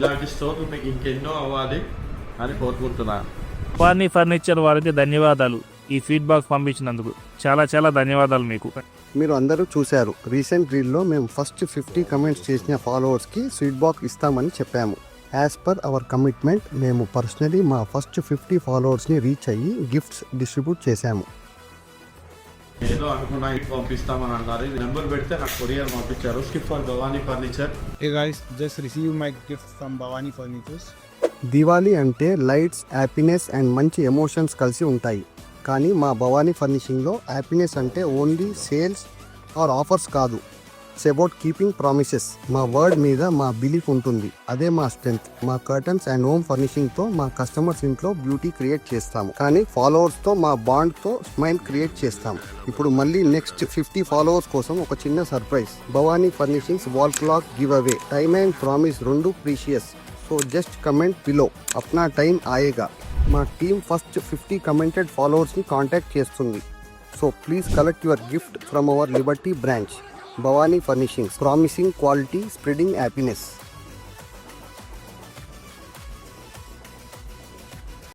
ఇలాంటి స్టోర్లు మీకు ఇంకెన్నో అవ్వాలి అని కోరుకుంటున్నా. భవానీ ఫర్నిచర్ వారికి ధన్యవాదాలు. ఈ ఫీడ్బ్యాక్ పంపించినందుకు చాలా చాలా ధన్యవాదాలు మీకు. మీరు అందరూ చూశారు, రీసెంట్ రీల్లో మేము ఫస్ట్ 50 కమెంట్స్ చేసిన ఫాలోవర్స్కి స్వీట్ బాక్స్ ఇస్తామని చెప్పాము. యాజ్ పర్ అవర్ కమిట్మెంట్ మేము పర్సనలీ మా ఫస్ట్ 50 ఫాలోవర్స్ని రీచ్ అయ్యి గిఫ్ట్స్ డిస్ట్రిబ్యూట్ చేశాము. ఏదో అనుకున్నా ఇటు పంపిస్తామని అన్నారు. ఇది నెంబర్ పెడితే నాకు కొరియర్ పంపించారు. Skip for Bhavani furniture. Hey guys, just received my gift from Bhavani Furnishings. Diwali అంటే లైట్స్, హ్యాపీనెస్ అండ్ మంచి ఎమోషన్స్ కలిసి ఉంటాయి. కానీ మా భవానీ ఫర్నిషింగ్లో హ్యాపీనెస్ అంటే ఓన్లీ సేల్స్ ఆర్ ఆఫర్స్ కాదు. It's about keeping promises. మా వర్డ్ మీద మా బిలీఫ్ ఉంటుంది. అదే మా స్ట్రెంత్. మా కర్టన్స్ అండ్ హోమ్ ఫర్నిషింగ్తో మా కస్టమర్స్ ఇంట్లో బ్యూటీ క్రియేట్ చేస్తాము, కానీ ఫాలోవర్స్తో మా బాండ్తో స్మైల్ క్రియేట్ చేస్తాము. ఇప్పుడు మళ్ళీ నెక్స్ట్ 50 ఫాలోవర్స్ కోసం ఒక చిన్న surprise. Bhavani furnishings wall clock giveaway. Time and promise రెండు precious. So just comment below. అప్నా టైం ఆయేగా. మా టీమ్ ఫస్ట్ 50 కమెంటెడ్ ఫాలోవర్స్ని కాంటాక్ట్ చేస్తుంది. So please collect your gift from our Liberty branch. Bhavani Furnishings, promising quality, spreading happiness.